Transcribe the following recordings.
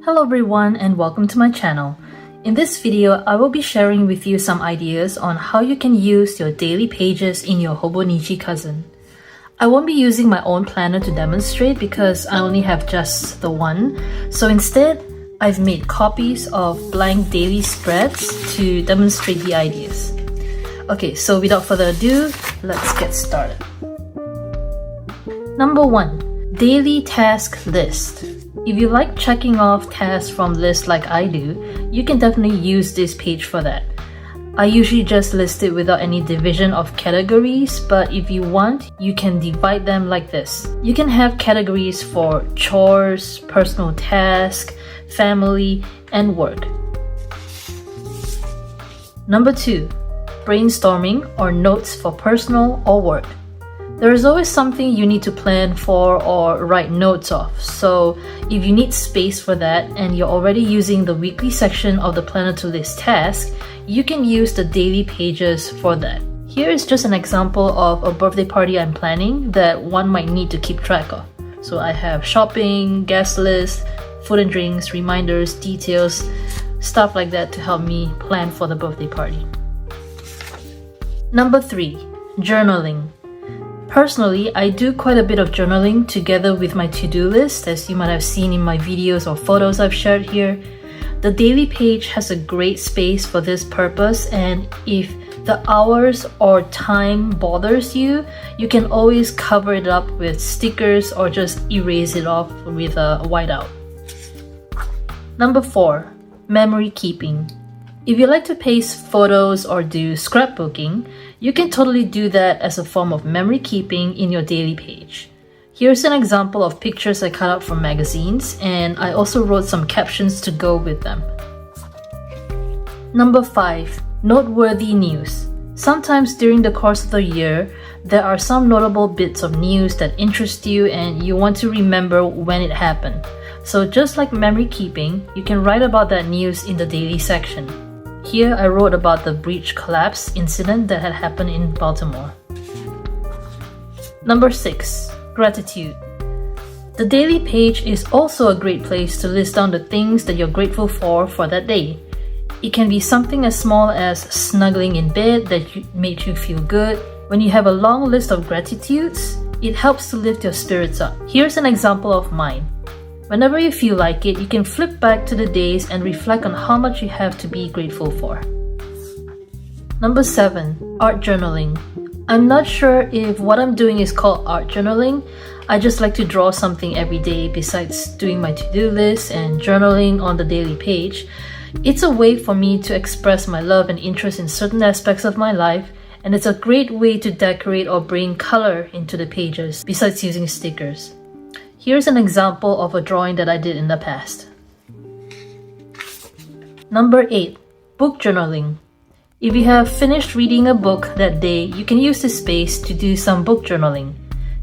Hello everyone and welcome to my channel. In this video, I will be sharing with you some ideas on how you can use your daily pages in your Hobonichi cousin. I won't be using my own planner to demonstrate because I only have just the one, so instead, I've made copies of blank daily spreads to demonstrate the ideas. Okay, so without further ado, let's get started. Number 1. Daily task list. If you like checking off tasks from lists like I do, you can definitely use this page for that. I usually just list it without any division of categories, but if you want, you can divide them like this. You can have categories for chores, personal tasks, family, and work. Number 2. Brainstorming or notes for personal or work. There is always something you need to plan for or write notes of, so if you need space for that and you're already using the weekly section of the planner to list tasks, you can use the daily pages for that. Here is just an example of a birthday party I'm planning that one might need to keep track of. So I have shopping, guest list, food and drinks, reminders, details, stuff like that to help me plan for the birthday party. Number 3. Journaling. Personally, I do quite a bit of journaling together with my to-do list, as you might have seen in my videos or photos I've shared here. The daily page has a great space for this purpose, and if the hours or time bothers you, you can always cover it up with stickers or just erase it off with a whiteout. Number 4. Memory keeping. If you like to paste photos or do scrapbooking, you can totally do that as a form of memory keeping in your daily page. Here's an example of pictures I cut out from magazines, and I also wrote some captions to go with them. Number 5. Noteworthy news. Sometimes during the course of the year, there are some notable bits of news that interest you and you want to remember when it happened. So just like memory keeping, you can write about that news in the daily section. Here I wrote about the bridge collapse incident that had happened in Baltimore. Number 6. Gratitude. The daily page is also a great place to list down the things that you're grateful for that day. It can be something as small as snuggling in bed that made you feel good. When you have a long list of gratitudes, it helps to lift your spirits up. Here's an example of mine. Whenever you feel like it, you can flip back to the days and reflect on how much you have to be grateful for. Number 7. Art journaling. I'm not sure if what I'm doing is called art journaling. I just like to draw something every day besides doing my to-do list and journaling on the daily page. It's a way for me to express my love and interest in certain aspects of my life, and it's a great way to decorate or bring color into the pages besides using stickers. Here's an example of a drawing that I did in the past. Number 8. Book journaling. If you have finished reading a book that day, you can use this space to do some book journaling.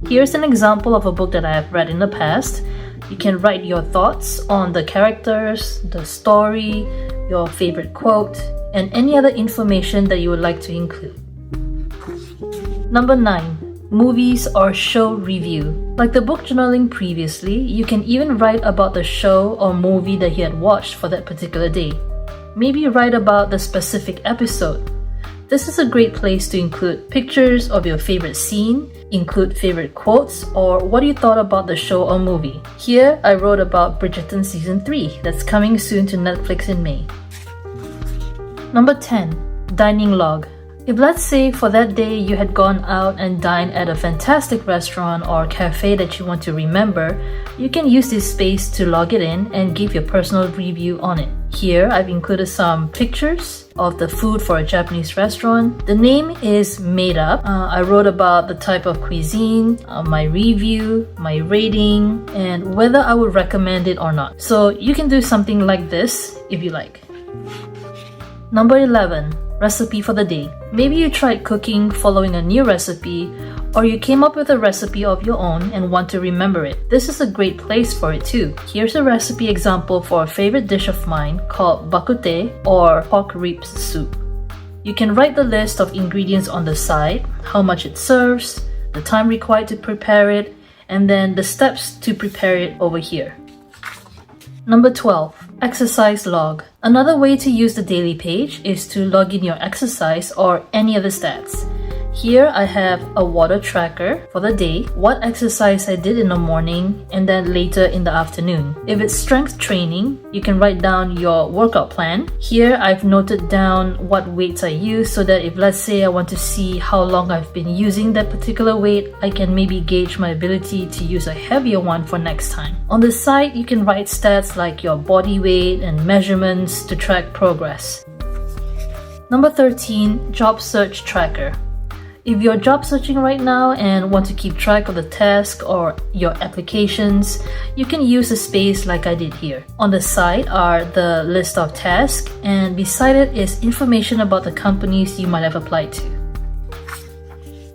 Here's an example of a book that I have read in the past. You can write your thoughts on the characters, the story, your favorite quote, and any other information that you would like to include. Number 9. Movies or show review. Like the book journaling previously, you can even write about the show or movie that you had watched for that particular day. Maybe write about the specific episode. This is a great place to include pictures of your favorite scene, include favorite quotes, or what you thought about the show or movie. Here, I wrote about Bridgerton Season 3 that's coming soon to Netflix in May. Number 10. Dining log. If let's say for that day you had gone out and dined at a fantastic restaurant or cafe that you want to remember, you can use this space to log it in and give your personal review on it. Here I've included some pictures of the food for a Japanese restaurant. The name is made up. I wrote about the type of cuisine, my review, my rating, and whether I would recommend it or not. So you can do something like this if you like. Number 11. Recipe for the day. Maybe you tried cooking following a new recipe, or you came up with a recipe of your own and want to remember it. This is a great place for it too. Here's a recipe example for a favorite dish of mine called bakute or pork ribs soup. You can write the list of ingredients on the side, how much it serves, the time required to prepare it, and then the steps to prepare it over here. Number 12, exercise log. Another way to use the daily page is to log in your exercise or any other stats. Here I have a water tracker for the day, what exercise I did in the morning, and then later in the afternoon. If it's strength training, you can write down your workout plan. Here I've noted down what weights I use so that if, let's say, I want to see how long I've been using that particular weight, I can maybe gauge my ability to use a heavier one for next time. On the side, you can write stats like your body weight and measurements to track progress. Number 13, job search tracker. If you're job searching right now and want to keep track of the task or your applications, you can use a space like I did here. On the side are the list of tasks, and beside it is information about the companies you might have applied to.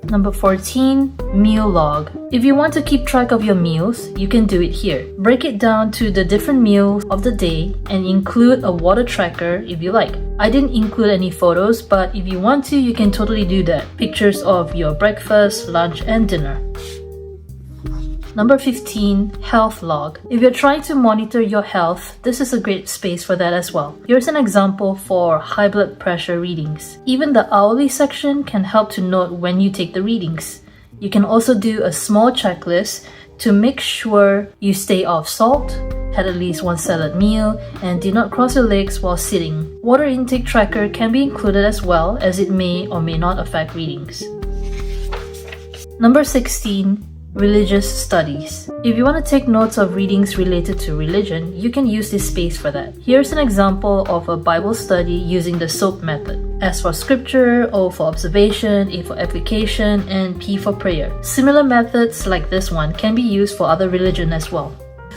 Number 14, meal log. If you want to keep track of your meals, you can do it here. Break it down to the different meals of the day and include a water tracker if you like. I didn't include any photos, but if you want to, you can totally do that. Pictures of your breakfast, lunch, and dinner. Number 15, health log. If you're trying to monitor your health, this is a great space for that as well. Here's an example for high blood pressure readings. Even the hourly section can help to note when you take the readings. You can also do a small checklist to make sure you stay off salt, had at least one salad meal, and do not cross your legs while sitting. Water intake tracker can be included as well, as it may or may not affect readings. Number 16, religious studies. If you want to take notes of readings related to religion, you can use this space for that. Here's an example of a Bible study using the SOAP method. S for scripture, O for observation, A for application, and P for prayer. Similar methods like this one can be used for other religion as well.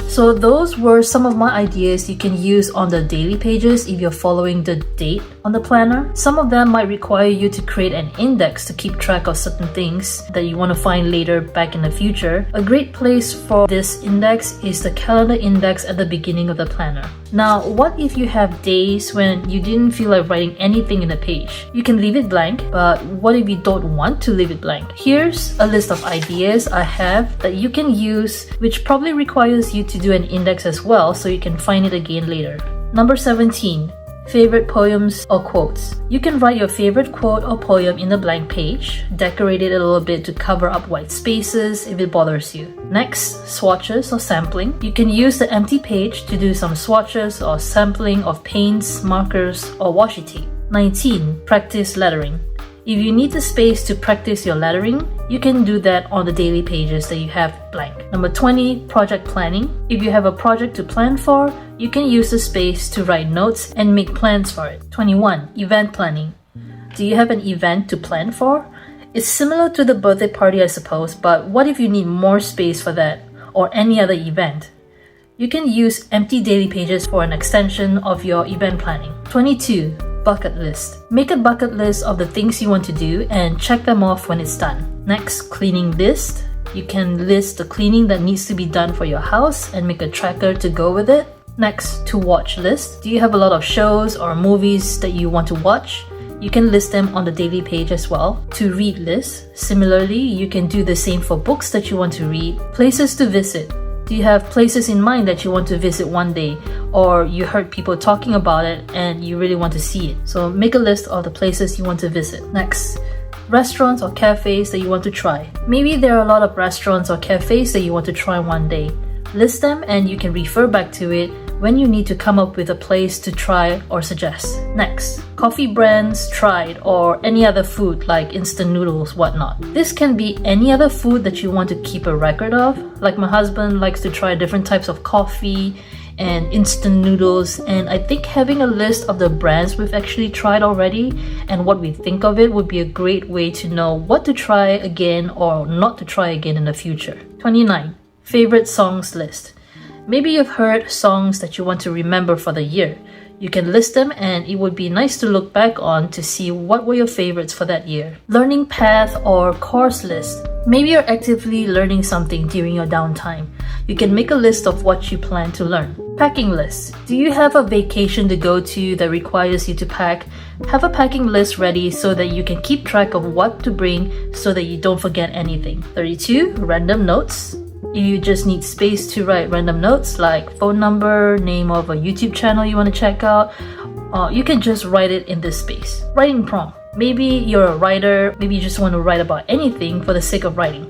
So those were some of my ideas you can use on the daily pages if you're following the date on the planner. Some of them might require you to create an index to keep track of certain things that you want to find later back in the future. A great place for this index is the calendar index at the beginning of the planner. Now, what if you have days when you didn't feel like writing anything in the page? You can leave it blank, but what if you don't want to leave it blank? Here's a list of ideas I have that you can use, which probably requires you to do an index as well so you can find it again later. Number 17. Favorite poems or quotes. You can write your favorite quote or poem in the blank page, decorate it a little bit to cover up white spaces if it bothers you. Next, swatches or sampling. You can use the empty page to do some swatches or sampling of paints, markers, or washi tape. 19. Practice lettering. If you need the space to practice your lettering, you can do that on the daily pages that you have blank. Number 20, project planning. If you have a project to plan for, you can use the space to write notes and make plans for it. 21, event planning. Do you have an event to plan for? It's similar to the birthday party, I suppose, but what if you need more space for that or any other event? You can use empty daily pages for an extension of your event planning. 22, bucket list. Make a bucket list of the things you want to do and check them off when it's done. Next, cleaning list. You can list the cleaning that needs to be done for your house and make a tracker to go with it. Next, to watch list. Do you have a lot of shows or movies that you want to watch? You can list them on the daily page as well. To read list. Similarly, you can do the same for books that you want to read. Places to visit. Do you have places in mind that you want to visit one day, or you heard people talking about it and you really want to see it? So make a list of the places you want to visit. Next, restaurants or cafes that you want to try. Maybe there are a lot of restaurants or cafes that you want to try one day. List them and you can refer back to it when you need to come up with a place to try or suggest. Next, coffee brands tried or any other food like instant noodles, whatnot. This can be any other food that you want to keep a record of. Like my husband likes to try different types of coffee and instant noodles, and I think having a list of the brands we've actually tried already and what we think of it would be a great way to know what to try again or not to try again in the future. 29. Favorite songs list. Maybe you've heard songs that you want to remember for the year. You can list them and it would be nice to look back on to see what were your favorites for that year. Learning path or course list. Maybe you're actively learning something during your downtime. You can make a list of what you plan to learn. Packing list. Do you have a vacation to go to that requires you to pack? Have a packing list ready so that you can keep track of what to bring so that you don't forget anything. 32. Random notes. If you just need space to write random notes like phone number, name of a YouTube channel you want to check out, you can just write it in this space. Writing prompt. Maybe you're a writer, maybe you just want to write about anything for the sake of writing.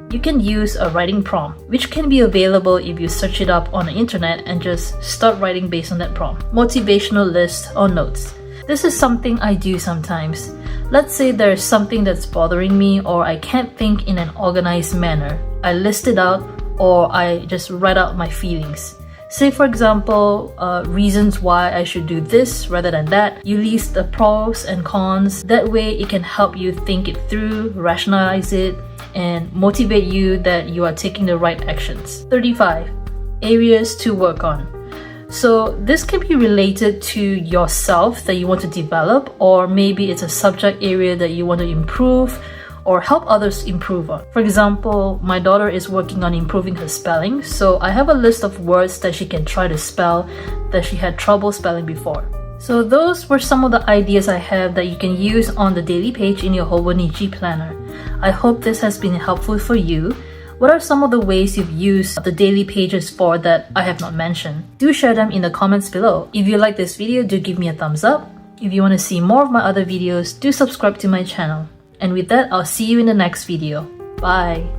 You can use a writing prompt, which can be available if you search it up on the internet and just start writing based on that prompt. Motivational list or notes. This is something I do sometimes. Let's say there's something that's bothering me or I can't think in an organized manner. I list it out or I just write out my feelings. Say for example, reasons why I should do this rather than that. You list the pros and cons. That way it can help you think it through, rationalize it, and motivate you that you are taking the right actions. 35. Areas to work on. So this can be related to yourself that you want to develop, or maybe it's a subject area that you want to improve or help others improve on. For example, my daughter is working on improving her spelling, so I have a list of words that she can try to spell that she had trouble spelling before. So those were some of the ideas I have that you can use on the daily page in your Hobonichi planner. I hope this has been helpful for you. What are some of the ways you've used the daily pages for that I have not mentioned? Do share them in the comments below. If you like this video, do give me a thumbs up. If you want to see more of my other videos, do subscribe to my channel. And with that, I'll see you in the next video. Bye!